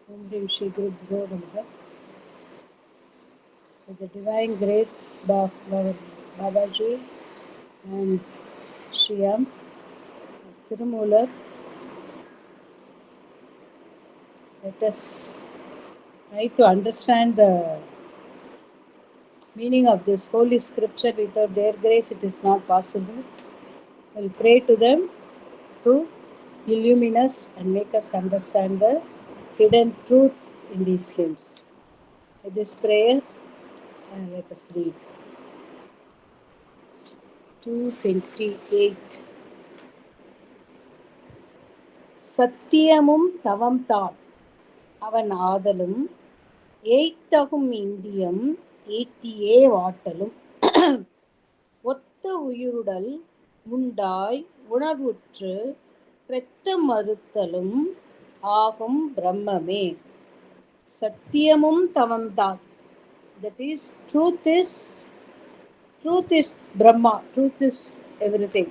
Om Rim Shri Guru Bhyo Namaha. With the divine grace of Babaji and Shriyam Tirumantiram, let us try to understand the meaning of this holy scripture. Without their grace, it is not possible. We'll pray to them to illumine us and make us understand the hidden truth in these hymns. With this prayer, let us read 228. சத்தியமும் தவம்தான் அவன் ஆதலும் ஏய்த்தகும் இந்தியம் ஈட்டியே வாட்டலும் ஒத்த உயிருடல் உண்டாய் உணர்வுற்று பெத்த மறுத்தலும் ஆகும் பிரம்மமே. சத்தியமும் தவம்தான். That is, truth is Brahma, truth is everything.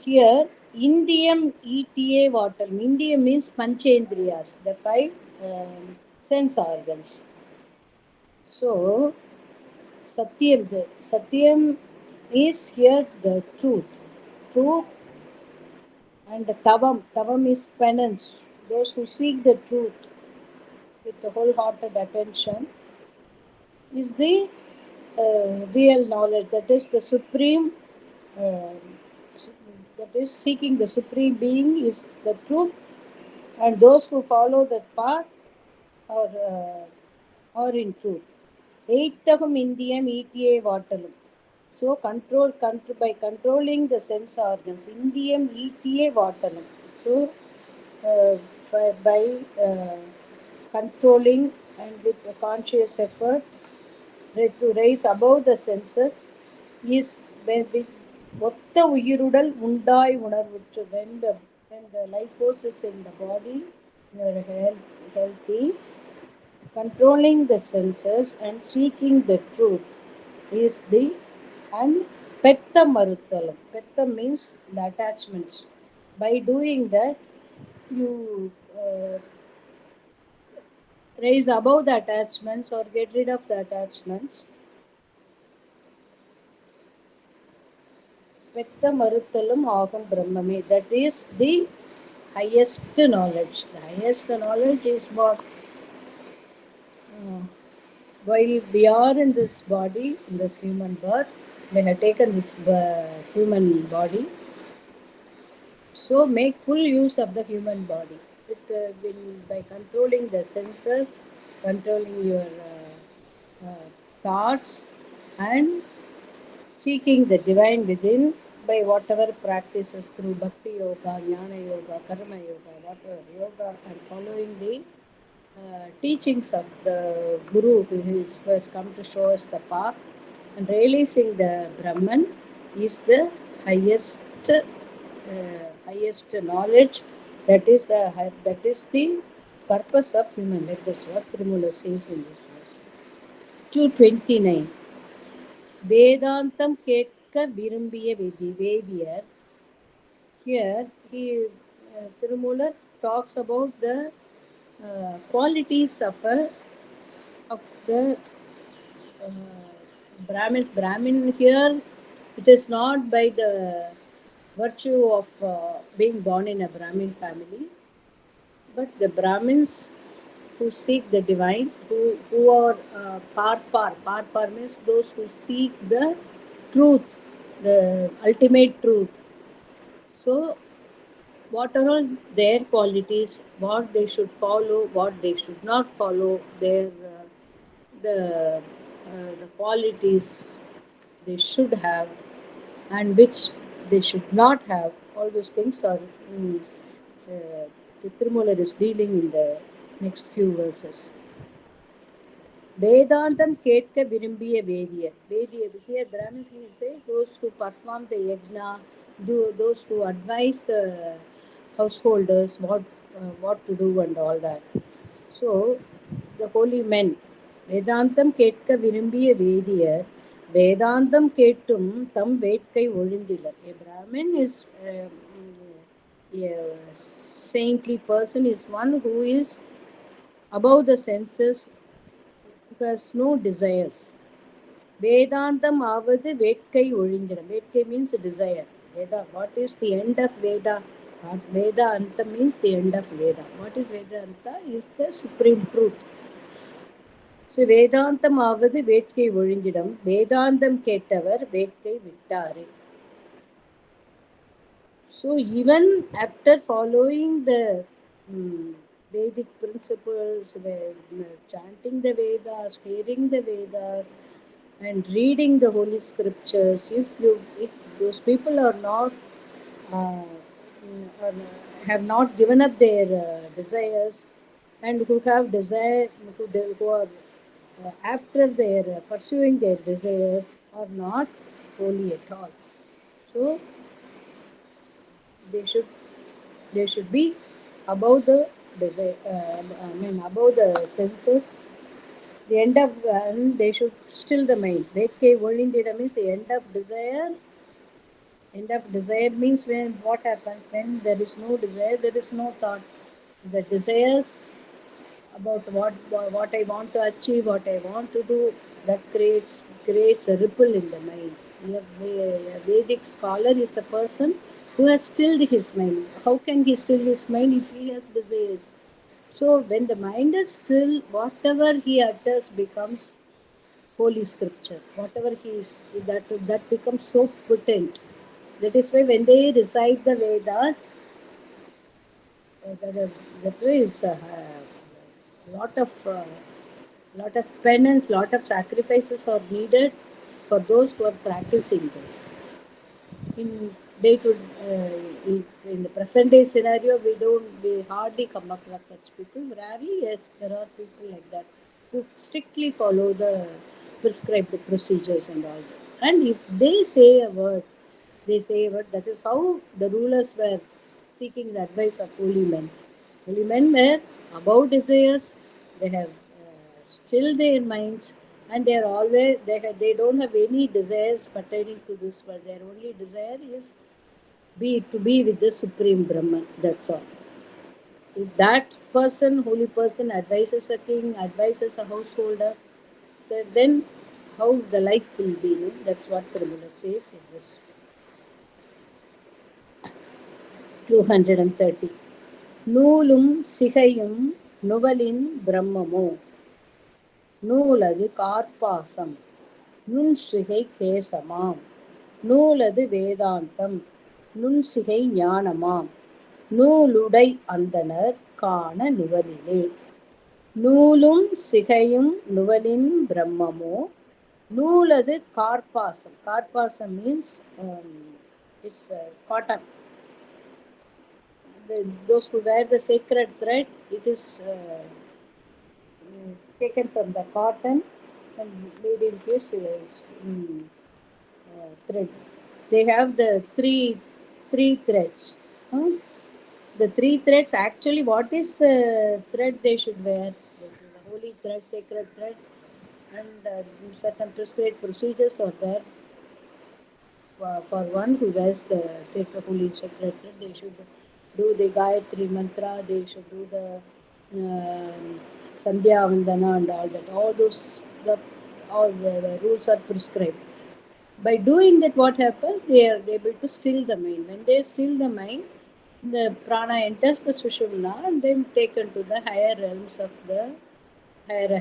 Here, Indiyam ETA water. Indiyam means Panchendriyas, the five sense organs. So, Satyam is here the truth. Truth and Tavam. Tavam is penance. Those who seek the truth with the wholehearted attention is the real knowledge. That is the supreme. That is seeking the supreme being is the truth, and those who follow that path are in truth. Eighthagum Indiyam ETA Vatalum. So by controlling the sense organs, Indiyam ETA Vatalum. So by controlling and with a conscious effort to raise above the senses is when the ஒத்த உயிருடல் உண்டாய் உணர்வுற்று, when the life force is in the body, you are healthy, controlling the senses and seeking the truth is the, and petta maruthalam. Petta means the attachments. By doing that, you raise above the attachments or get rid of the attachments. Petta maruthalam agam brahmame. That is the highest knowledge. The highest knowledge is what? While we are in this body, in this human birth, we have taken this human body. So make full use of the human body by controlling the senses, controlling your thoughts, and seeking the divine within by whatever practices through bhakti yoga, jnana yoga, karma yoga, whatever yoga, and following the teachings of the Guru who has come to show us the path, and realizing the Brahman is the highest knowledge. That is the purpose of human life. That's what Tirumantiram says in this verse. 229. Vedantam கேட்க விரும்பிய வேதியர். Here, Tirumantiram talks about the qualities of the Brahmins. Brahmin here, it is not by the virtue of being born in a Brahmin family, but the Brahmins who seek the divine, who are par means those who seek the truth, the ultimate truth. So what are all their qualities, what they should follow, what they should not follow, the qualities they should have and which they should not have. All those things are Tirumantiram is dealing in the next few verses. Vedantam ketka virumbiya vediyar. Here Brahmins will say those who perform the yajna, those who advise the householders what to do and all that. So the holy men, Vedantam ketka virumbiya vediyar, Vedantam kettum tam vetkai olindillar. A Brahmin is A saintly person is one who is above the senses, who has no desires. Vedantam avadu vetkai ஒழிந்திடும். Vetkai means desire. Veda. What is the end of Veda? Veda Anta means the end of Veda. What is Veda Anta? Is the supreme truth. So Vedantam avadu vetkai ஒழிந்திடும். Vedandam கேட்டவர் வேட்கை விட்டாரே. So even after following the Vedic principles, chanting the Vedas, hearing the Vedas, and reading the holy scriptures, if those people are not are, have not given up their desires, and who have desire who are after their pursuing their desires, are not holy at all. So they should they should be above the desire, above the senses. The end of and they should still the mind. Vetke Volindida means the end of desire. End of desire means when what happens when there is no desire, there is no thought. The desires about what I want to achieve, what I want to do, that creates a ripple in the mind. A Vedic scholar is a person who has stilled his mind. How can he still his mind if he has desires? So when the mind is still, whatever he utters becomes holy scripture. Whatever he is, that becomes so potent. That is why when they recite the Vedas, that is lot of lot of penance, lot of sacrifices are needed for those who are practicing this. In day to in the present day scenario, we hardly come across such people. Rarely, yes, there are people like that who strictly follow the prescribed procedures and all that. And if they say a word, they say a word. That is how the rulers were seeking the advice of holy men. Holy men were above desires. They have still their minds, and they are always they don't have any desires pertaining to this world. Their only desire is be with the supreme Brahman. That's all. If that person, holy person, advises a king, advises a householder, so then how the life will be. No? That's what Tribhuda says in this 230. நூலும் சிகையும் நுவலின் பிரம்மமோ நூலது கார்பாசம் நுண்சிகை கேசமாம் நூலது வேதாந்தம் நுண்சிகை ஞானமாம் நூலுடை அந்தணர் காண நுவலிலே. நூலும் சிகையும் நுவலின் பிரம்மமோ நூலது கார்பாசம். Karpasam means it's cotton. Those who wear the sacred thread, it is taken from the cotton and made into a thread. They have the three threads. Huh? The three threads, actually, what is the thread they should wear? The holy thread, sacred thread, and certain prescribed procedures are there. For one who wears the sacred holy sacred thread, they should do the Gayatri mantra, they should do the Sandhya Vandana and all that. All the rules are prescribed. By doing that, what happens? They are able to still the mind. When they still the mind, the prana enters the sushumna and then taken to the higher realms of the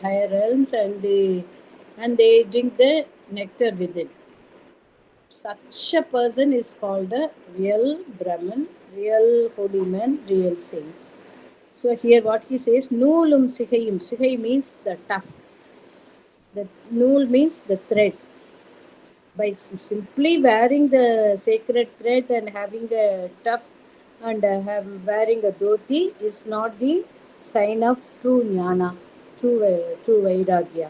higher realms, and they drink the nectar within. Such a person is called a real Brahman, real holy man, real saint. So here what he says, Noolum Sihayum. Sihai means the tuft. The nool means the thread. By simply wearing the sacred thread and having a tuft and wearing a dhoti is not the sign of true jnana, true vairagya,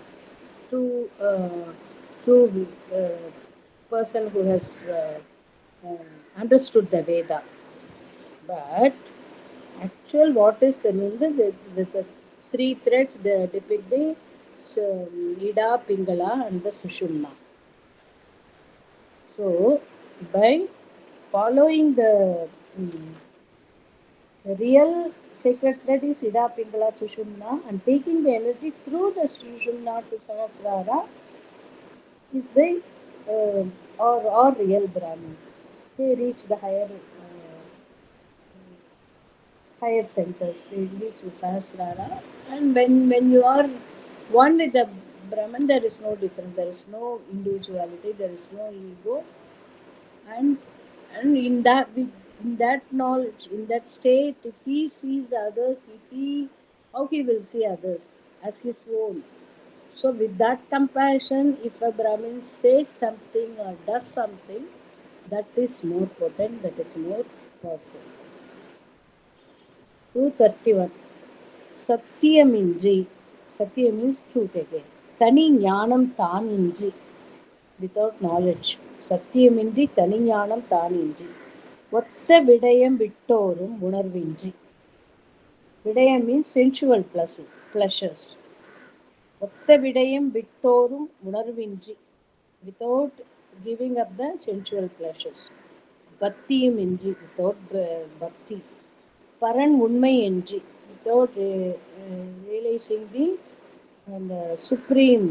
true person who has uh, understood the Veda. But actual what is the meaning? The three threads depict the Ida, Pingala, and the Sushumna. So, by following the The real sacred thread is Ida Pingala Sushumna, and taking the energy through the Sushumna to Sahasrara is the or real Brahmins. They reach the higher centers. They reach the Sahasrara, and when you are one with the Brahman, there is no difference. There is no individuality. There is no ego, and in that knowledge, in that state, if he sees others, if he how he will see others as his own. So with that compassion, if a Brahmin says something or does something, that is more potent, that is more powerful. 231. Satyamindri. Satya means truth again. Tani jnanam tanindri. Without knowledge. Satyamindri tani jnanam tanindri. ஒத்த விடயம் விட்டோரும் உணர்வின்றி. விடயம் means sensual pleasures. ஒத்த விடயம் விட்டோரும் உணர்வின்றி. Without giving up the sensual pleasures. பக்தியும் இன்றி, without bhakti. பரன் உண்மை என்று, without realizing the supreme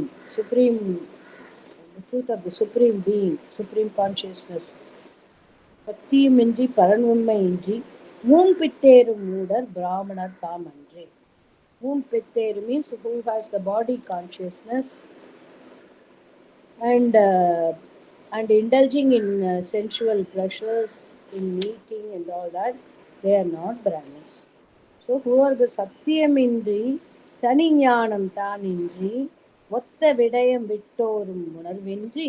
the truth of the supreme being, supreme consciousness. பக்தியுமின்றி பரன் உண்மையின்றி மூன்பித்தேரும் மூடர் பிராமணர் தாமன்றே. Moonpitteru means who has the body consciousness and indulging in sensual pleasures, in eating and all that, they are not Brahmins. So who are the Satyamindri, Taniஞானம் தானின்றி, ஒத்த விடயம் விட்டோரும் உணர்வின்றி,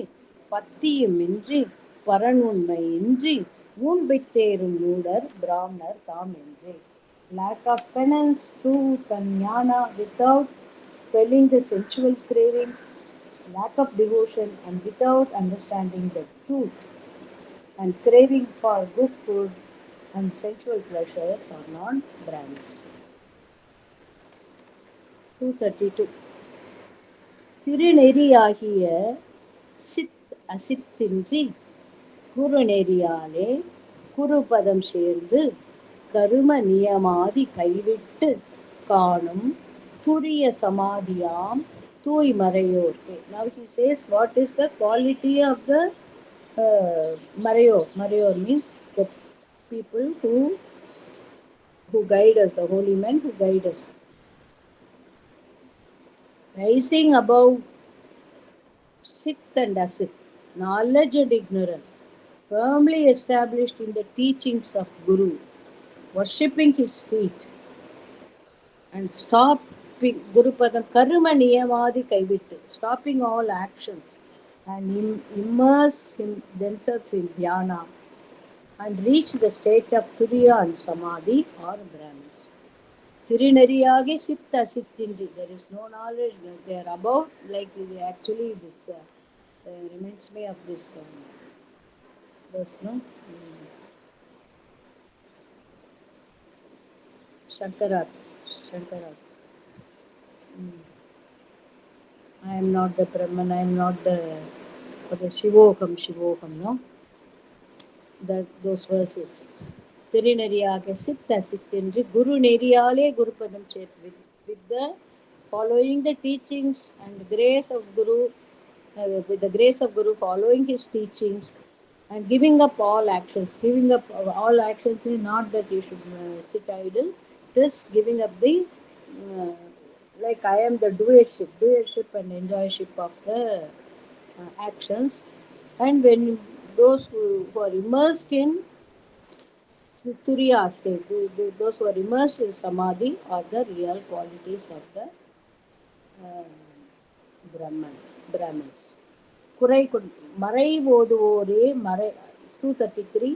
பத்தியுமின்றி, பரனுண்மையின்றி, மூன்பித்தேரும் மூடர் பிராமணர் தாமென்றே. Lack of penance, truth, and jnana without quelling the sensual cravings, lack of devotion, and without understanding the truth, and craving for good food and sensual pleasures are not Brahmins. 232. திருநெறியாகிய Sid அசித்தின்றி குறுநெறியாலே குருபதம் சேர்ந்து கரும நியமாதி கைவிட்டு காணும் துரிய சமாதியாம் தூய்மறையோர்க்கே. Now he says what is the quality of the Marayor. Marayor means the people who guide us, the holy men who guide us. Rising above Sit and Asit, knowledge and ignorance, firmly established in the teachings of Guru, worshipping his feet, and stopping Gurupadam Karma Niyamadi Kaivittu, stopping all actions and immerse themselves in dhyana and reach the state of Turiya and Samadhi or Brahmins. Tirinariyage Sitta Sittindri, there is no knowledge, they are above, like actually this reminds me of this verse, no? Shankaras. I am not the Brahman, I am not the Shivokam, no? Those verses. Tirinariyage Sitta Sittindri, Guru Neriyale Gurupadam Chet, with the following the teachings and grace of Guru, with the grace of Guru, following his teachings and giving up all actions. Giving up all actions is not that you should sit idle, it is giving up the like I am the doership and enjoyship of the actions. And when those who are immersed in Turiya state, those who are immersed in Samadhi are the real qualities of the Brahmins. மறை ஓதுவோரே மறை 233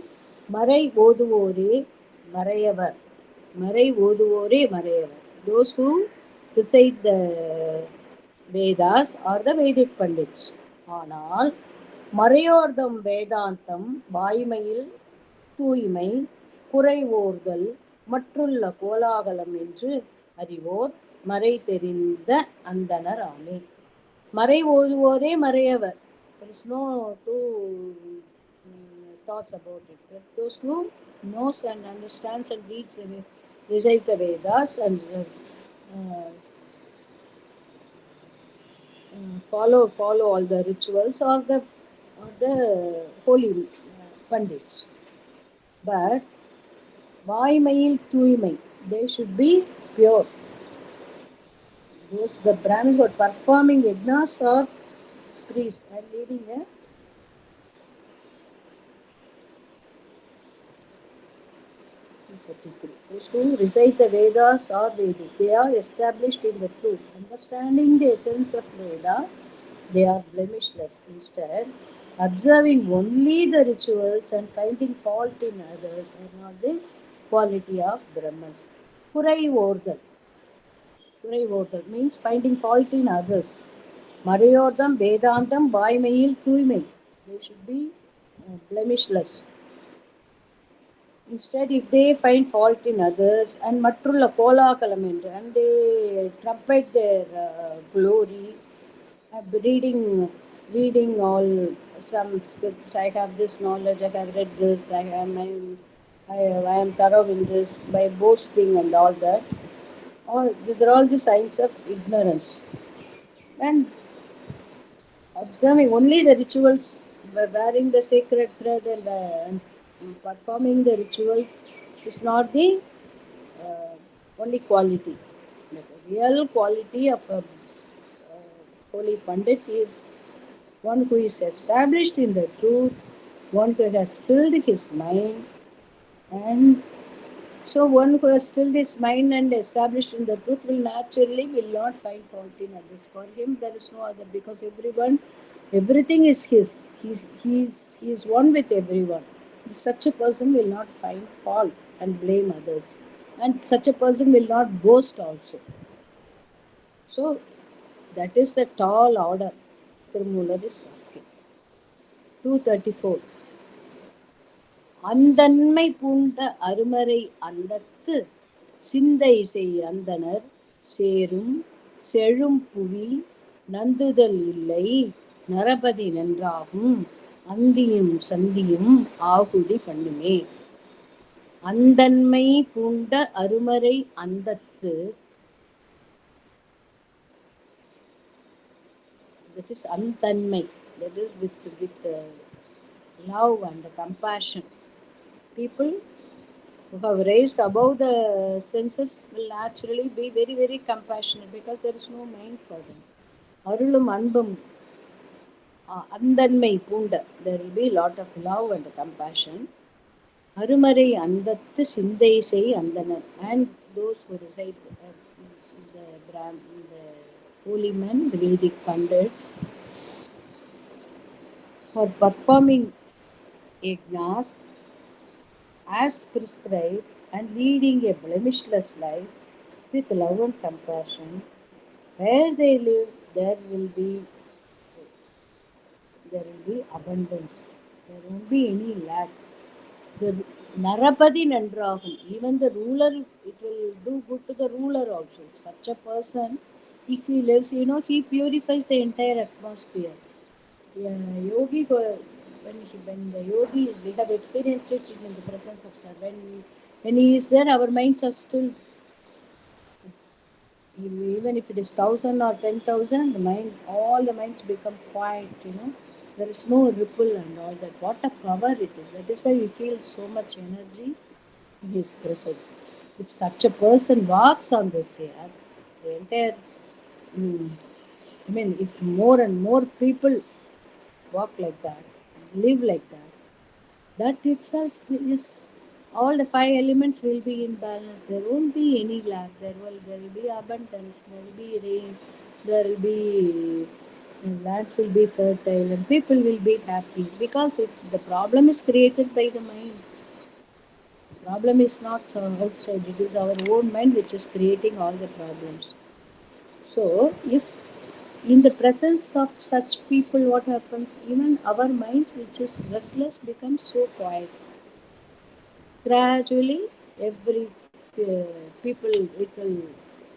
மறை ஓதுவோரே மறையவர். மறை ஓதுவோரே மறையவர். Those who recite the Vedas are the Vedic Pandits. ஆனால் மறையோர்தம் வேதாந்தம் வாய்மையில் தூய்மை குறைவோர்கள் மற்றுள்ள கோலாகலம் என்று அறிவோர் மறை தெரிந்த அந்தனர் ஆமே. மறை ஓதுவோரே மறையவர். There is no two thoughts about it. That those who knows and understands and reads recites the Vedas and follow all the rituals or the holy pandits. But வாய்மையில் தூய்மை, they should be pure. Those the Brahmins were performing yajnas or priests and leading a those who recite the Vedas or Vedic, they are established in the truth. Understanding the essence of Veda, they are blemishless. Instead, observing only the rituals and finding fault in others are not the quality of Brahmas. குறைவோர்தல், குறைவோர்தல் means finding fault in others. மறையோர்தம் வேதாந்தம் வாய்மையில் தூய்மை. They should be blemishless. Instead, if they find fault in others and மற்றுள்ள கோலாகலம் என்று and they trumpet their glory, reading all some scripts. I have this knowledge. I have read this. I am thorough in this by boasting and all that. All these are all the signs of ignorance. And observing only the rituals, wearing the sacred thread and performing the rituals is not the only quality. The real quality of a holy Pandit is one who is established in the truth, one who has stilled his mind, and so one who has stilled his mind and established in the truth will not find fault in others. For him, there is no other because everything is his. He is one with everyone. Such a person will not find fault and blame others, and such a person will not boast also. So that is the tall order. Tirumular is asking. 234. அந்தன்மை பூண்ட அருமறை அந்தத்து சிந்தை செய் அந்தணர் சேரும் செழும் புவி நந்துதல் இல்லை நரபதி நன்றாகும் அந்தியும் சந்தியும் ஆகுதி பண்ணுமே. அந்தன்மை பூண்ட அருமறை அந்தத்து, that is antanmai, that is with love and compassion. People who have raised above the senses will naturally be very, very compassionate because there is no mind for them. Arulum anbum, andanmai punda, there will be a lot of love and compassion. Arumarai andattu sindai sei andanar, and those who recite the holy men, the Vedic Pandits, for performing yajnas as prescribed and leading a blemishless life with love and compassion. Where they live, there will be abundance. There won't be any lack. The Narapadi Nandrahum, even the ruler, it will do good to the ruler also. Such a person, if he lives, he purifies the entire atmosphere. Yeah, yogi, when the yogi is, we have experienced it in the presence of Sir. When he is there, our minds are still, even if it is 1,000 or 10,000, all the minds become quiet. There is no ripple and all that. What a power it is! That is why we feel so much energy in his presence. If such a person walks on this earth, the entire, if more and more people walk like that, live like that, that itself is all the five elements will be in balance. There won't be any lack. There will be abundance. There will be rain. There will be lands will be fertile and people will be happy because the problem is created by the mind. The problem is not outside. It is our own mind which is creating all the problems. So if in the presence of such people, what happens? Even our minds, which is restless, becomes so quiet. Gradually, every people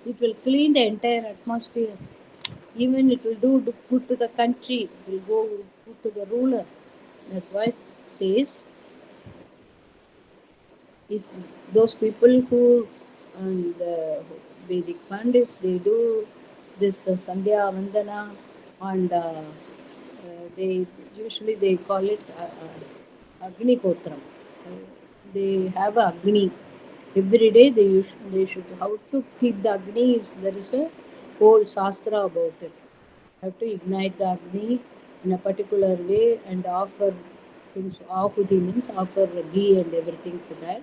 it will clean the entire atmosphere. Even it will good to the country. It will go good to the ruler. That's why it says If those people who the Vedic Pandits, they do this Sandhya Vandana, and they usually they call it Agni Kotram. They have a Agni. Every day they should how to keep the Agni is there is a whole Shastra about it. Have to ignite the Agni in a particular way and offer things. Ahuti means offer ghee and everything to that.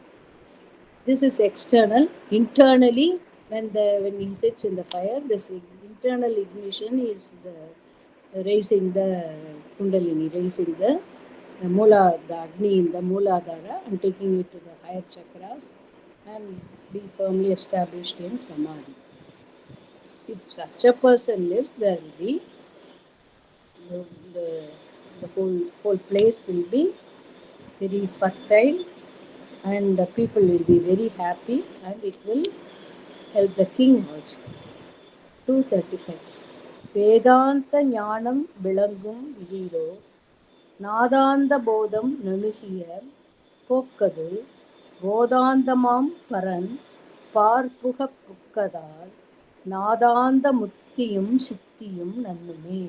This is external. Internally, when he sits in the fire, this internal ignition is the raising the kundalini, raising the mula, the agni in the mooladhara, and taking it to the higher chakras, and be firmly established in samadhi. If such a person lives, there will be the, the, the whole place will be very fertile, and the people will be very happy, and it will help the king also. 235. வேதாந்த ஞானம் விளங்கும் வீரோ நாதாந்த போதம் நணுகிய போக்கது போதாந்தமாம் பரன் பார்ப்புக புக்கதால் நாதாந்த முத்தியும் சித்தியும் நன்னுமே.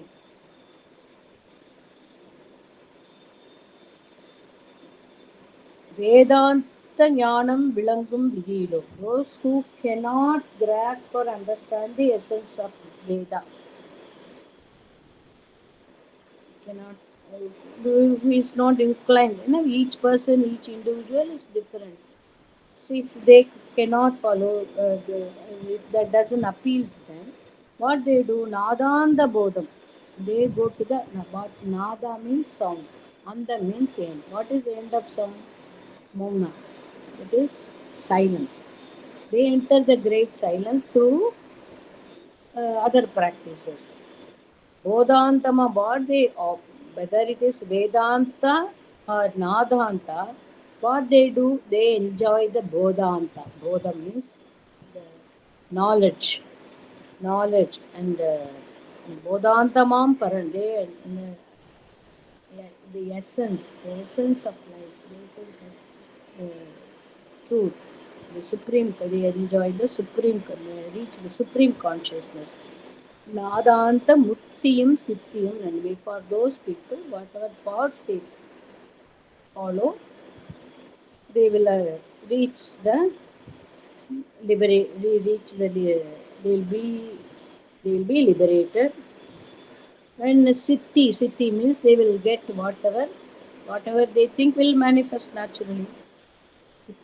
Vedanta Jnanam Vilangum Vigido. Those who cannot grasp or understand the essence of Veda, cannot, who is not inclined. Each person, each individual is different. So if they cannot follow, if that doesn't appeal to them, what they do, Nadanda Bodham, they go to the, what Nada means sound, Anda means end. What is the end of sound? Mona. It is silence. They enter the great silence through other practices. Bodhantama, what they whether it is Vedanta or Nadanta, what they do, they enjoy the Bodhanta. Bodha means the knowledge, knowledge, and Bodhantamam Paran, they the essence of life, the essence of truth, the supreme, they enjoy the supreme, reach the supreme consciousness. Nadanta Muttiyam Sittiyam, and for those people, whatever paths they follow, they will reach the liberate, reach the, they'll be, they'll be liberated. And Siddhi means they will get whatever they think will manifest naturally.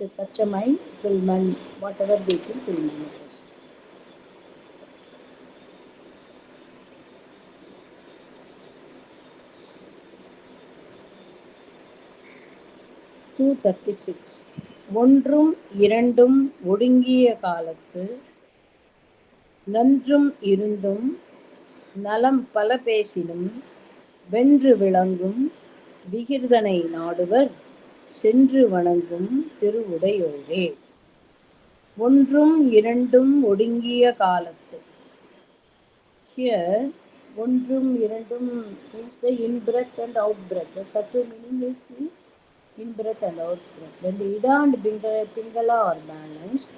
With such a mind, it will whatever they think will manifest. 236. ஒன்றும் இரண்டும் ஒடுங்கிய காலத்து நன்றும் இருந்தும் நலம் பல பேசினும் வென்று விளங்கும் விகிர்தனை நாடுவர் சென்று வணங்கும் திருவுடையோரே. ஒன்றும் இரண்டும் ஒடுங்கிய காலத்து. Here, ஒன்றும் இரண்டும் means the in-breath and out-breath. The subtle meaning is the in-breath and out-breath. When the Ida and Pingala are balanced,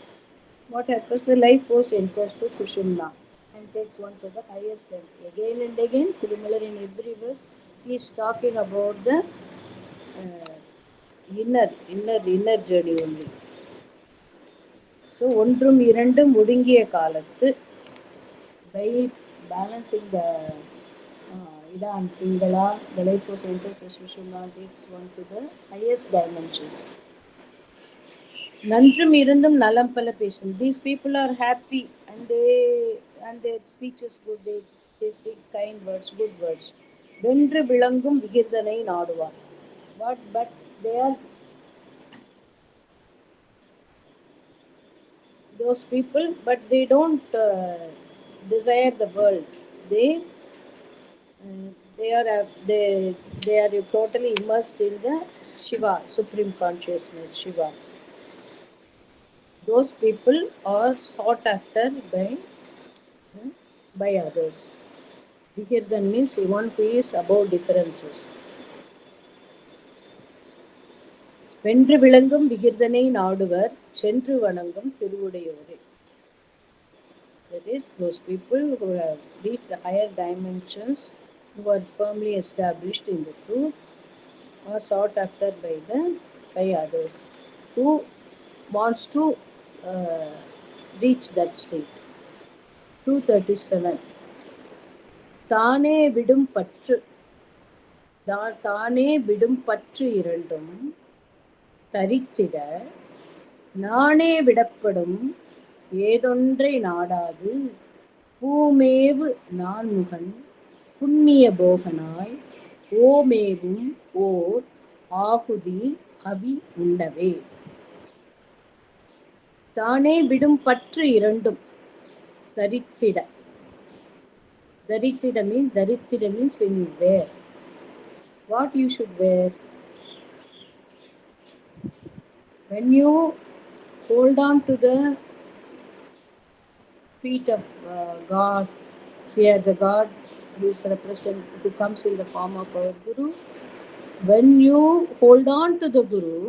what happens? The life force enters the Sushumna and takes one to the highest level. Again and again, Tirumala in every verse, he is talking about the inner journey only. So, ஒன்றும் இரண்டும் ஒடுங்கிய காலத்து, by balancing the Ida and Pingala, the life force enters the Sushumna, takes one to the highest dimensions. நன்றும் இருந்தும் நலம் பல பேசும். These people are happy and their speech is good. They speak kind words, good words. வென்று விளங்கும் விகிர்தனை நாடுவார். But they are those people, but they don't desire the world. They are totally immersed in the Shiva, supreme consciousness, Shiva. Those people are sought after by others. Vihirdan means one who is above differences. வென்று விளங்கும் விகிர்தனை நாடுவர் சென்று வணங்கும் திருவுடையோரே. That is, those people who have reached the higher dimensions, who are firmly established in the truth, are sought after by others who wants to uh, reach that state. 237. தானே விடும் பற்று தானே விடும் பற்று இரண்டும் தரித்திட நானே விடப்படும் ஏதொன்றை நாடாது பூமேவு நான்முகன் புண்ணிய போகனாய் ஓமேவும் ஓர் ஆகுதி அவி உண்டவே. தானே விடும் பற்று இரண்டும் தரித்திட. Daritira means when you wear. What you should wear? When you hold on to the feet of God, here the God who comes in the form of our Guru. When you hold on to the Guru,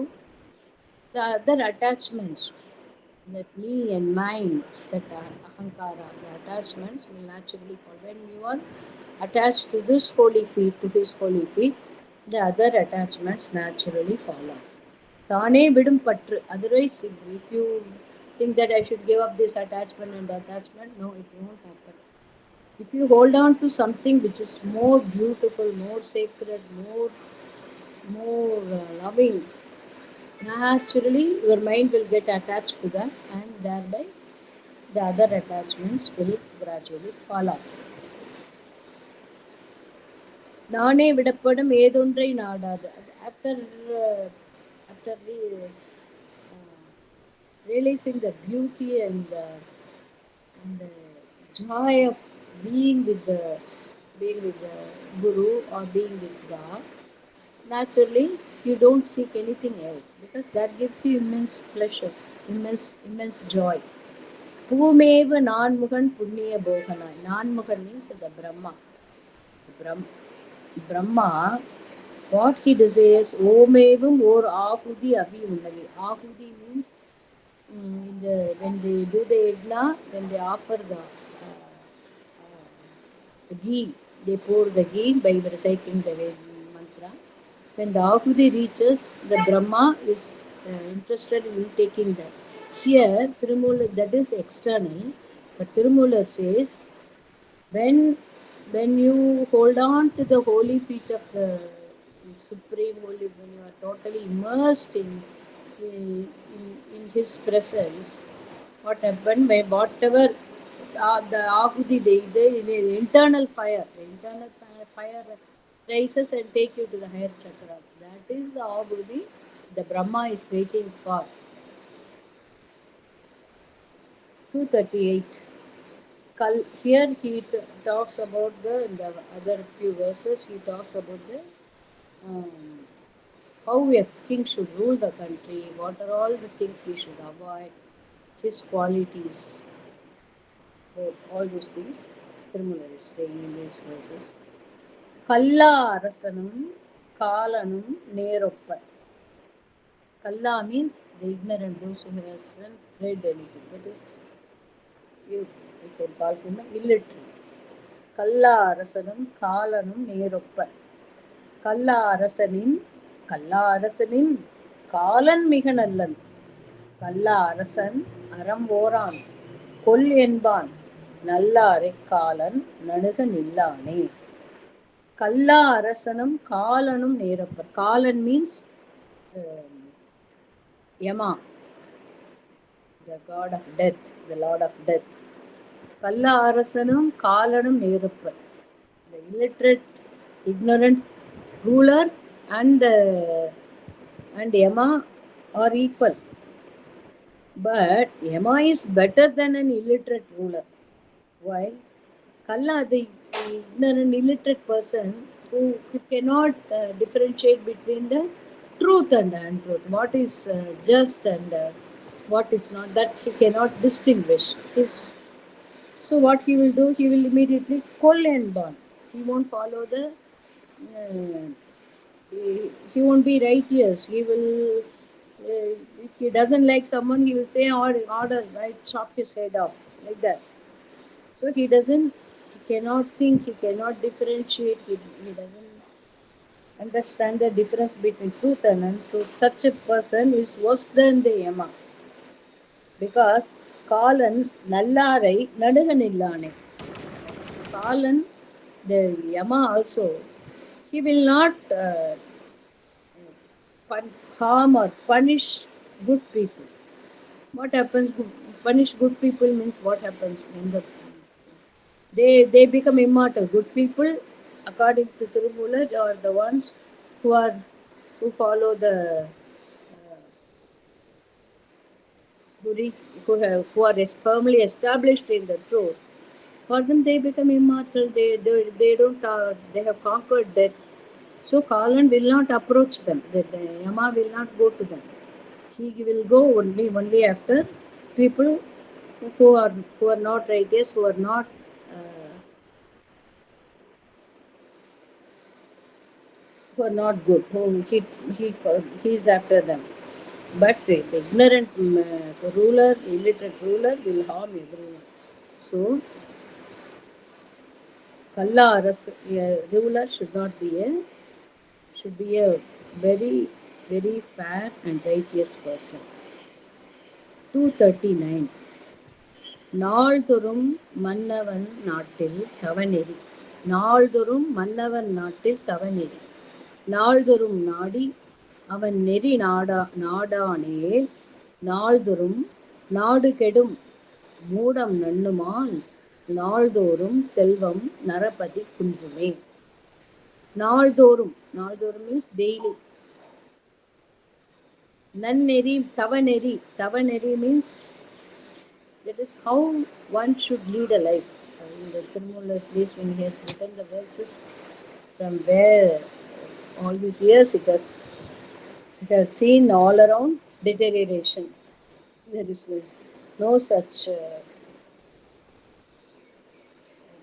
the other attachments, that me and mine, that ahankara, the attachments will naturally fall. When you are attached to this holy feet, to his holy feet, the other attachments naturally fall off. Thane vidum patru. Otherwise, if you think that I should give up this attachment and attachment, no, it won't happen. If you hold on to something which is more beautiful, more sacred, more loving, naturally your mind will get attached to that, and thereby the other attachments will gradually fall off. நானே விடப்படும் ஏதொன்றை நாடாது. After realizing the beauty and the joy of being with the Guru or being with God, naturally you don't seek anything else, because that gives you immense pleasure, immense joy. Whomever Nanmugan Punya Bohana. Nanmugan means the Brahma. Brahma, what he desires, Omevum or Ahudi Avi Undavi. Ahudi means when they do the yajna, when they offer the ghee, they pour the ghee by reciting the mantra. When the Ahudi reaches, the Brahma is interested in taking that. Here, Tirumula, that is external, but Tirumula says, when you hold on to the holy feet of the Supreme Holy, when you are totally immersed in His presence, what happened? Whatever the Ahudi, the internal fire rises and take you to the higher chakras. That is the Ahudi the Brahma is waiting for. 238. Here he talks about in the other few verses, he talks about um, how a king should rule the country, what are all the things he should avoid, his qualities, all those things Tirumala is saying in these verses. Kalla Arasanum Kalanum Neroppa. Kalla means the ignorant, those who hasn't read anything. That is, you can call him an illiterate. Kalla Arasanum Kalanum Neroppa. கல்லா அரசனின் காலன் மிக நல்லன். கல்லா அரசன் அறம் ஓரான் கொல் என்பான் நல்லாரைக் காலன் நணுக நில்லானே. கல்லா அரசனும் காலனும் நேரப்பர். காலன் means Yama, the god of death, the lord of death. Kalla arasanum kalanum neruppar. The illiterate, ignorant ruler and Yama are equal. But Yama is better than an illiterate ruler. Why? Kalla, the ignorant, illiterate person who cannot differentiate between the truth and untruth, what is just and what is not, that he cannot distinguish. So what he will do, he will immediately call and burn. He won't follow he won't be righteous. He will If he doesn't like someone, he will say order, right? Chop his head off, like that. So he cannot think, he cannot differentiate, he doesn't understand the difference between truth and untruth. Such a person is worse than the Yama because Kalan Nallarai Nadaganillaane. Kalan, the Yama also, he will not harm or punish good people. What happens? Punish good people means what happens when they become immortal. Good people, according to Tirumula, are the ones who are who follow the who, re, who are firmly established in the truth. For them, they become immortal. They don't they have conquered death. So Kalan will not approach them. The Yama will not go to them. He will go only after people who are who are not righteous, who are not good. Who he is after them. But the ignorant ruler, illiterate ruler will harm everyone. So Kalla a ruler should be a very very fair and righteous person. 239. நாள்தொறும் மன்னவன் நாட்டில் தவநெறி நாள்தொறும் மன்னவன் நாட்டில் தவநெறி நாள்தொறும் நாடி அவன் நெறி நாடானேல் நாள்தொறும் நாடு கெடும் மூடம் நண்ணுமால் நாள்தோறும் செல்வம் நரபதி குன்றுமே. நாள்தோறும் means daily. நன்னெறி தவநெறி means that is how one should lead a life. In the Tirumula's days, when he has written the verses, from where all these years it has seen all around deterioration. There is no such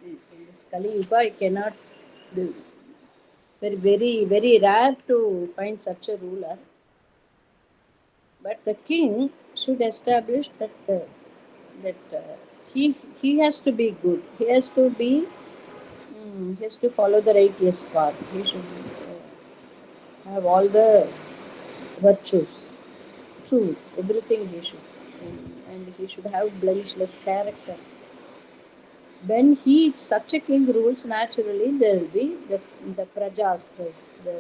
in this Kali Yuga. I cannot do. Very rare to find such a ruler. But the king should establish that he has to be good. He has to follow the righteous path. He should have all the virtues, true, everything he should, and he should have blemishless character. When such a king rules, naturally there will be the prajas, the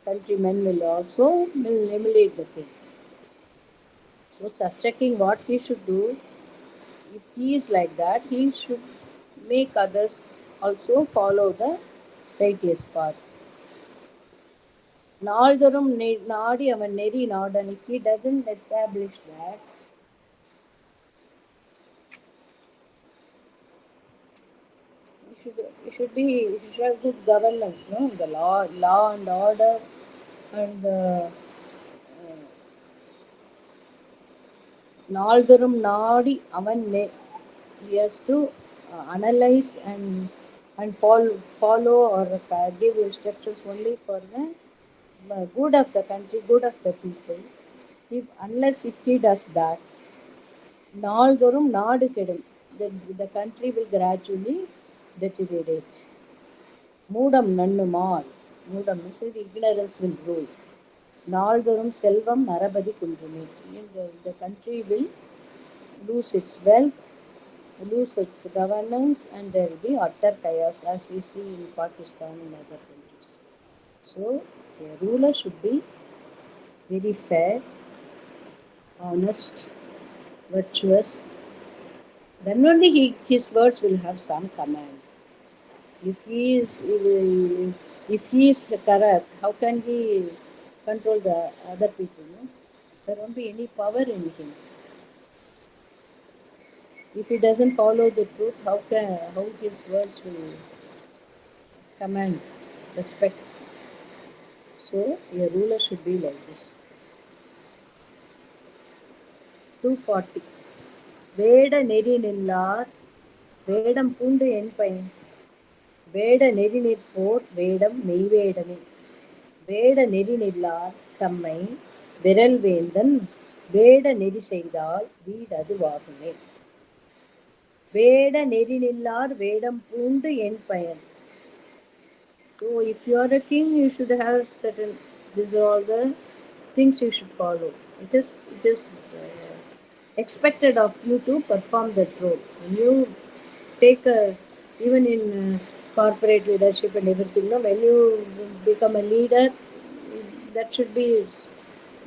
countrymen will emulate the king. So such a king, what he should do, if he is like that, he should make others also follow the righteous path. நாள்தோறும் நாடி அவன் நெறி நாடன். If he doesn't establish that, he should have good governance, no? The law and order, and நாள்தோறும் நாடி அவன் he has to analyze and follow or give instructions only for the good of the country, good of the people. If he does that, நாள்தோறும் நாடு கெடும். The country will gradually deteriorate. மூடம் நண்ணுமால். மூடம் means ignorance will rule. நாள்தோறும் செல்வம் நரபதி குன்றுமே. The country will lose its wealth, lose its governance, and there will be utter chaos as we see in Pakistan and other countries. So a ruler should be very fair, honest, virtuous. Then only his words will have some command. If he is corrupt, how can he control the other people? No? There won't be any power in him. If he doesn't follow the truth, how his words will command respect? So a ruler should be like this. 240. வேட நெறி நில்லார் வேடம் பூண்டு என் பயன் வேட நெறி நிற்போர் வேடம் மெய்வேடமே வேட நெறி நில்லார் தம்மை விரல் வேந்தன் வேட நெறி செய்தால் வீடது வாகுமே. வேட நெறி நில்லார் வேடம் பூண்டு என் பயன். So if you are a king, you should have certain. These are all the things you should follow. It is expected of you to perform that role. When you take a, even in corporate leadership and everything, no, when you become a leader, that should be,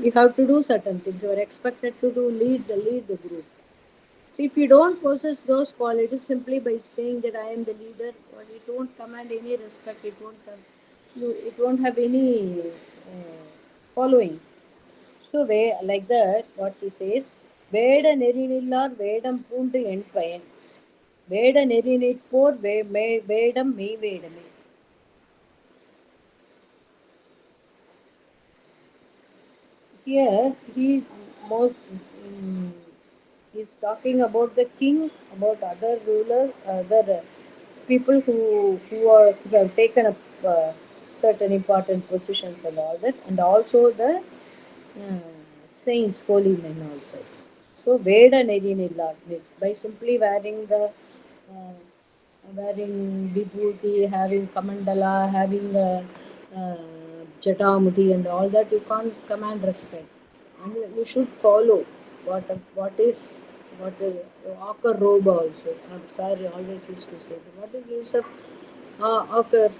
you have to do certain things. You are expected to do lead the group. So if you don't possess those qualities simply by saying that I am the leader, well, it won't command any respect. It won't have any following. So like that, what he says, வேட நெறிநில்லார் வேடம் பூண்டு என் பயன். வேட நெறி நிற்போர் வேடம் மெய் வேடமே. Here he most is talking about the king, about other rulers, other people who have taken up certain important positions and all that, and also the saints, holy men also. So Veda Nedinilla means by simply wearing vibhuti, having kamandala, having uh, jatamuti and all that, you can't command respect. And you should follow what is what is ochre robe also. I'm sorry, always used to say that. What is use of ochre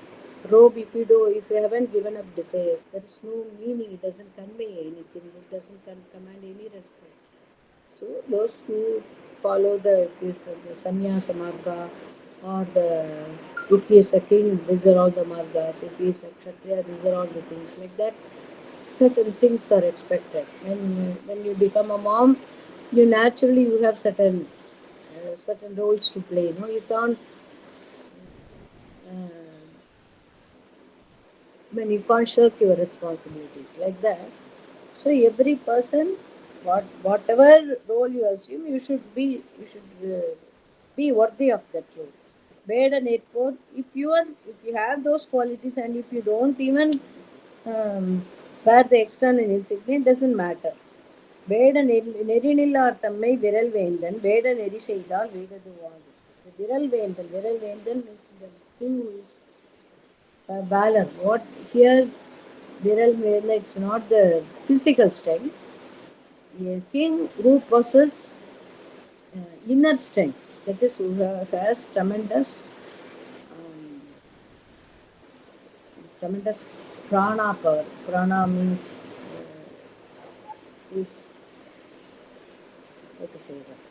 robe if you haven't given up desires? There is no meaning. It doesn't convey anything. It doesn't command any respect. So those who follow the sannyasa marga or if he is a king, these are all the margas. If he is a kshatriya, these are all the things like that. Certain things are expected. When you become a mom, you have certain roles to play. No, you can't uh, you can't shirk your responsibilities like that. So every person, whatever role you assume, you should be worthy of that role. Bed and airport. If you have those qualities and if you don't even wear the external insignia, it doesn't matter. வேட நெறிநில்லார் தம்மை விரல் வேந்தன் வேட நெறி செய்தால் வீடது வாங்கும். The viral வேந்தன் viral வேந்தன் is the king who is valor. What here viral வேந்தன், it's not the physical strength. A king who possesses inner strength, that is who has tremendous prana power. Prana means is how to say that.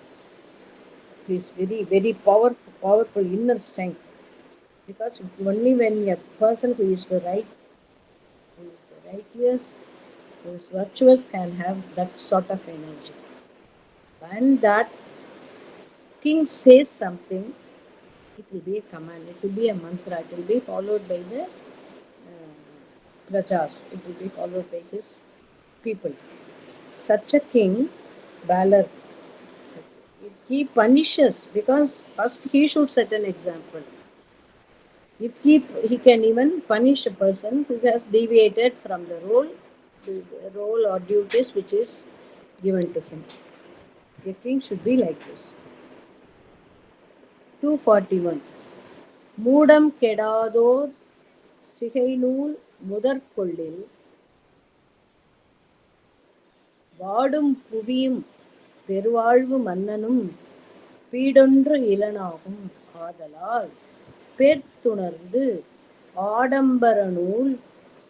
Is very powerful inner strength. Because only when a person who is righteous, who is virtuous, can have that sort of energy. When that king says something, it will be a command, it will be a mantra, it will be followed by the prajas, it will be followed by his people. Such a king, valor, he punishes because first he should set an example. If he can even punish a person who has deviated from the role or duties which is given to him. A king should be like this. 241. மூடம் கெடாதோர் சிகைநூல் முதற்கொள்ளில் வாடும் புவியும் பெருவாழ்வு மன்னனும் பீடொன்று இலனாகும் ஆதலால் பேர்த்துணர்ந்து ஆடம்பர நூல்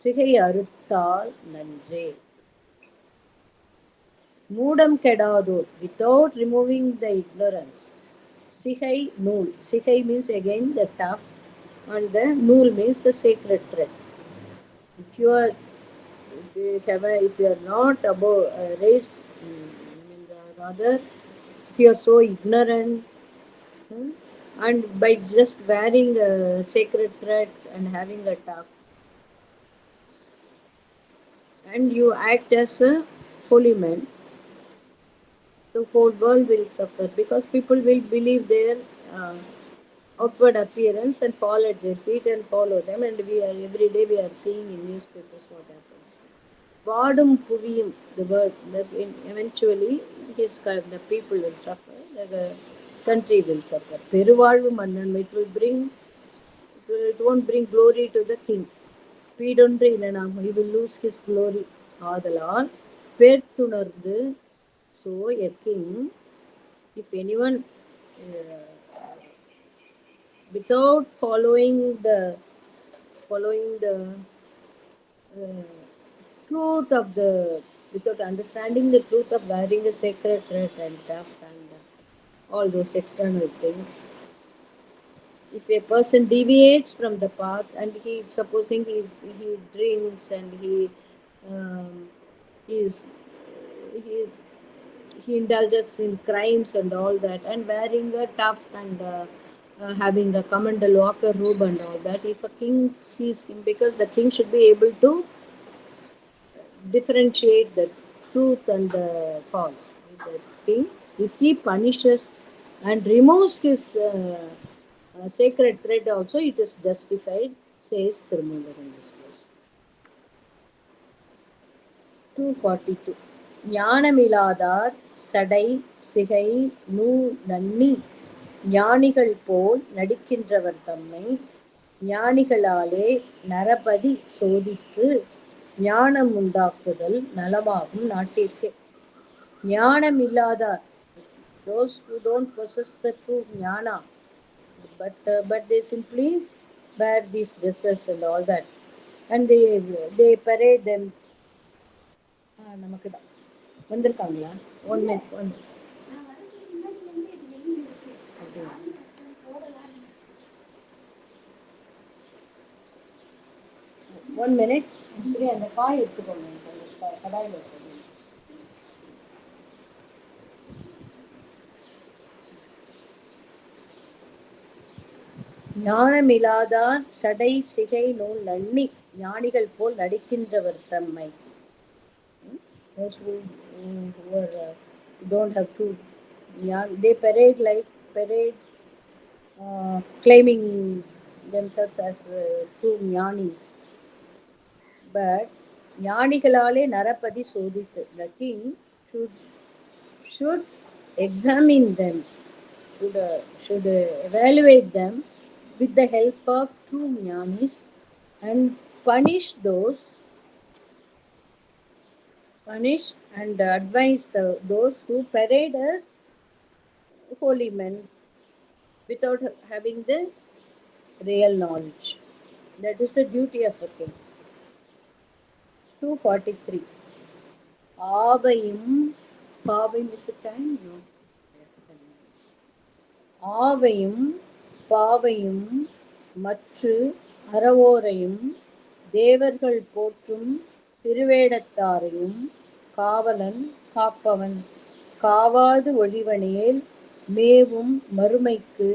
சிகை அறுத்தால் நன்றே. மூடம் கெடாதோர், without removing the ignorance. Sigai nool. Sigai means again the tuft, and the nool means the sacred thread. If you are, if you are not above raised, rather, if you are so ignorant, hmm, and by just wearing a sacred thread and having a tuft, and you act as a holy man, the whole world will suffer because people will believe their uh, outward appearance and fall at their feet and follow them. And we are every day we are seeing in newspapers what happens. Vaadum Puviyum, the word, that eventually the people will suffer, the country will suffer. Peruvalvu Mannanmai, it won't bring glory to the king. Pidondre illanam, he will lose his glory. ஆதலால் பேர்த்துணர்ந்து, so a king, if anyone without following the uh, truth of the without understanding the truth of wearing a sacred thread and tuft and all those external things, if a person deviates from the path and he supposing he drinks and um, is he he indulges in crimes and all that, and wearing a tuft and having a commandal walker robe and all that, if a king sees him, because the king should be able to differentiate the truth and the false. The king, if he punishes and removes his sacred thread also, it is justified, says Tirumundar in this verse. 242. ஞானமிலாதார் சடை சிகை நூ நன்னி ஞானிகள் போல் நடிக்கின்றவர் தம்மை ஞானிகளாலே நரபதி சோதித்து ஞானம் உண்டாக்குதல் நலமாகும் நாட்டிற்கு. ஞானம் இல்லாதார், those who don't possess the true jnana, but they simply wear these dresses and all that, and they parade them. நமக்கு தான் வந்திருக்காங்களா? One minute, one minute. சரி, அந்த காய் எடுத்துக்கோங்க, கடாயில் எடுத்துக்கோங்க. ஞானமிலாதார் சடை சிகை நூல் நன்னி ஞானிகள் போல் நடிக்கின்றவர் தம்மை. Those who don't have to, they parade claiming themselves as true jnanis. But ஞானிகளாலே நரபதி சோதித்து, the king should examine them, should evaluate them with the help of true jnanis and punish and advise those who parade as holy men without having the real knowledge. That is the duty of a king. 243. ஆவையும் பாவையும் is the time? No. ஆவையும் பாவையும் மற்று அறவோரையும் தேவர்கள் போற்றும் திருவேடத்தாரையும் காவலன் காப்பவன் காவாது ஒழிவனேல் மேவும் மறுமைக்கு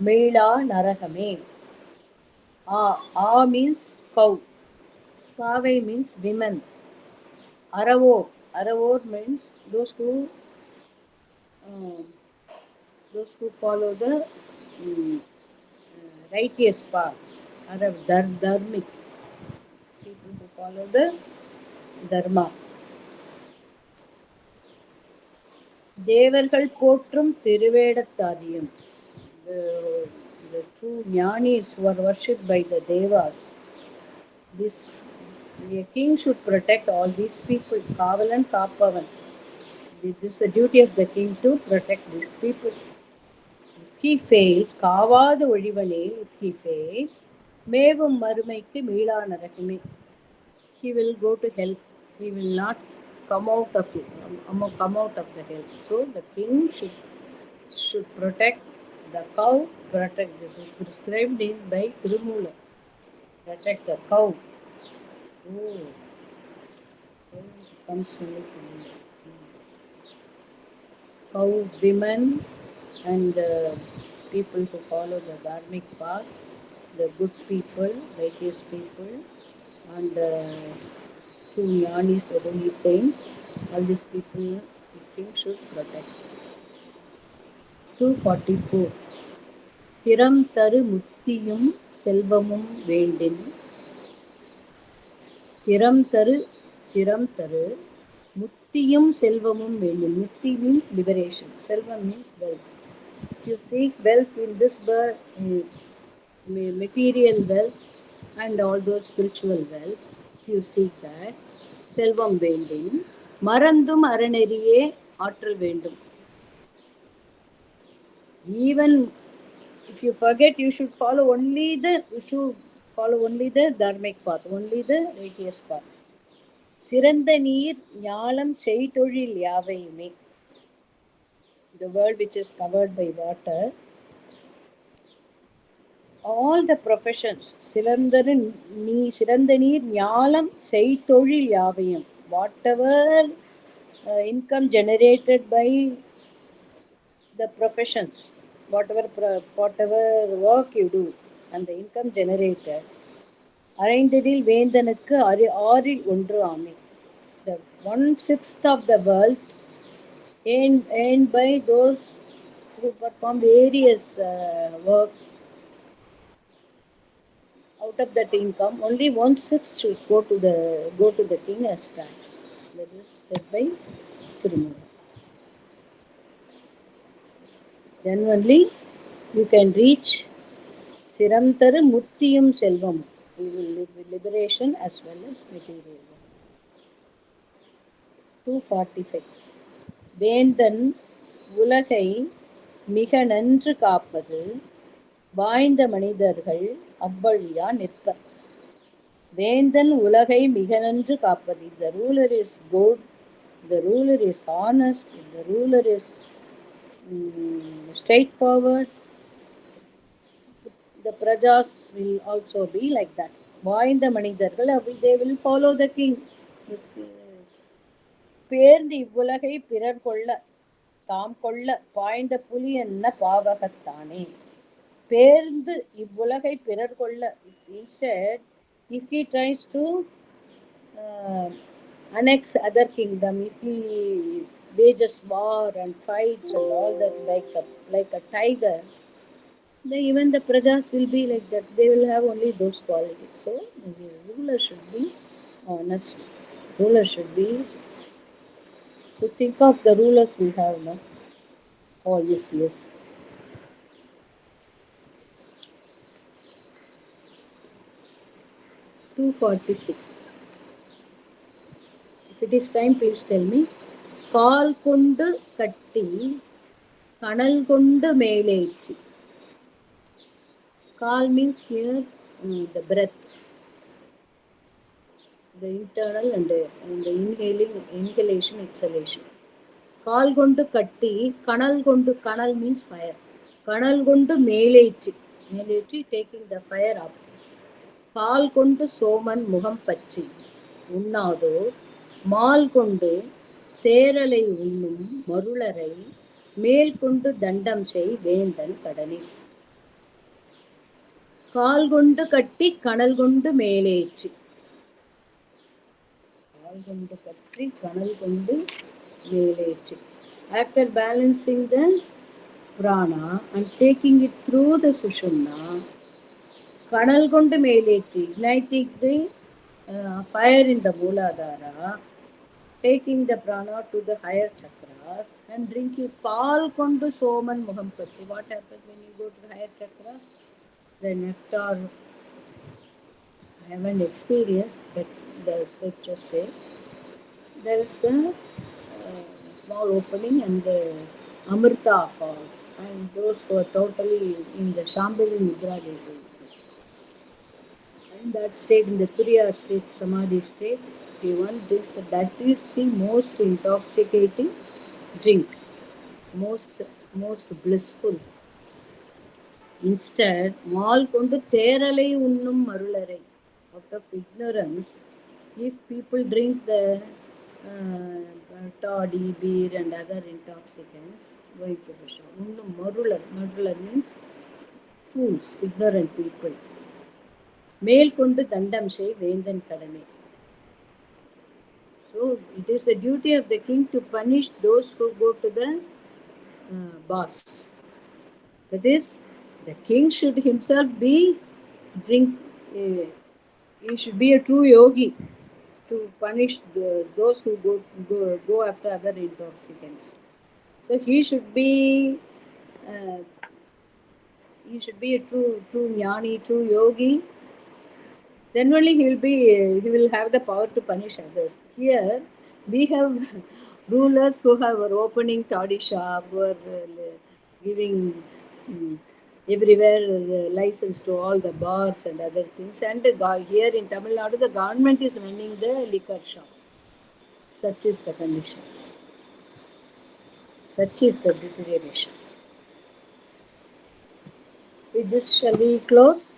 மீளா நரகமே. A means cow, pavai means women, aravor means those who follow the righteous path, dharmic people who follow the dharma. தேவர்கள் போற்றும் திருவேடத்தாரியம், the true jnanis who are worshipped by the devas. This the king should protect all these people. Kavalan Kapavan. It is the duty of the king to protect these people. If he fails, Kavadu Odivane, if he fails, Mevum Marumaiki Mila Narakime, he will go to hell. He will not come out of it, come out of the hell. So the king should protect the cow, protect. This is prescribed in by Tirumula. Protect the cow. Oh, comes only from cow, women, and people who follow the dharmic path, the good people, righteous people, and true jnanis, the holy saints. All these people the king should protect. 244. திறம் தரு முத்தியும் செல்வமும் வேண்டின். திறம் தரு திறம் தரு முத்தியும் செல்வமும் வேண்டில். Mutti means liberation. Selvam means wealth. If you seek wealth in this birth, material wealth and all those spiritual wealth, if you seek that, செல்வம் வேண்டின் மறந்தும் அறநெறியே ஆற்றல் வேண்டும். Even if you forget, you should follow only the dharmic path, only the righteous path. சிறந்த நீர் ஞாலம் செய்தொழில் யாவையுமே. The world which is covered by water, all the professions, சிறந்த நீர் ஞாலம் செய்தொழில் யாவையும், whatever income generated by the professions, whatever work you do, and the income generated, அரைந்ததில் வேந்தனுக்கு ஆறில் ஒன்று ஆமை. The 1/6 of the wealth earned by those who perform various work, out of that income, only 1/6 should go to the king as tax. That is said by Tirumantiram. Then only you can reach Siram Taru Muttiyum Selvam. You will live with liberation as well as material. 245. வேந்தன் உலகை மிக நன்று காப்பது வாய்ந்த மனிதர்கள் அவ்வழியா நிற்பர். வேந்தன் உலகை மிக நன்று காப்பது. If the ruler is good, the ruler is honest, if the ruler is straightforward, the prajas will also be like that. வாய்ந்த மனிதர்கள், they will follow the king. பேர்ந்து இவ்வுலகை பிறர் கொள்ள தாம் கொள்ள பாய்ந்த புலி என்ன பாவகத்தானே. பேர்ந்து இவ்வுலகை பிறர் கொள்ள, instead if he tries to annex other kingdom, if he wages war and fights and all that like a tiger, even the prajas will be like that. They will have only those qualities. So the ruler should be honest. Ruler should be. So think of the rulers we have now. Oh yes, yes. 246. If it is time, please tell me. கால் கொண்டு கட்டி கனல் கொண்டு மேலேற்றி. Kal means here the breath, the internal and the inhalation, exhalation. கால் கொண்டு கட்டி கனல் கொண்டு, kanal means fire. கனல் கொண்டு மேலேற்றி, taking the fire up. பால் கொண்டு சோமன் முகம் பற்றி உண்ணாதோ மால் கொண்டு தேரலை உண்ணும் மருளரை மேல் கொண்டு தண்டம் செய் வேந்தன் கடலில். கால் கொண்டு கட்டி கனல் கொண்டு மேலேற்றி. கால் கொண்டு கட்டி கனல் கொண்டு மேலேற்றி. After balancing the prana and taking it through the sushumna, kanal kondu meletti, igniting the fire in the Mooladhara, taking the prana to the higher chakras and drinking pal kondu soman muhampati. What happens when you go to the higher chakras? The nectar, I haven't experienced, but the scriptures say there is a small opening and the Amrita falls, and those who are totally in the Shambhavi Mudra, they say, in that state, in the Turiya state, Samadhi state, if one thinks that is the most intoxicating drink, most blissful. Instead, mal kondu theralai unnum marularai. Out of ignorance, if people drink the toddy, beer and other intoxicants, going to the shop. Unnum marular means fools, ignorant people. மேல் கொண்டு தண்டம் செய் வேந்தன் கடனை. So it is the duty of the king to punish those who go to the boss. That is, the king should himself be he should be a true yogi. to punish those who go after other intoxicants. So uh, he should be a true jnani, true yogi. Then only he will have the power to punish others. Here we have rulers who are opening toddy shop, who are giving mm, everywhere license to all the bars and other things. And here in Tamil Nadu, the government is running the liquor shop. Such is the condition. Such is the deterioration. With this, shall we close?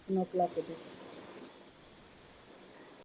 1 o'clock it is.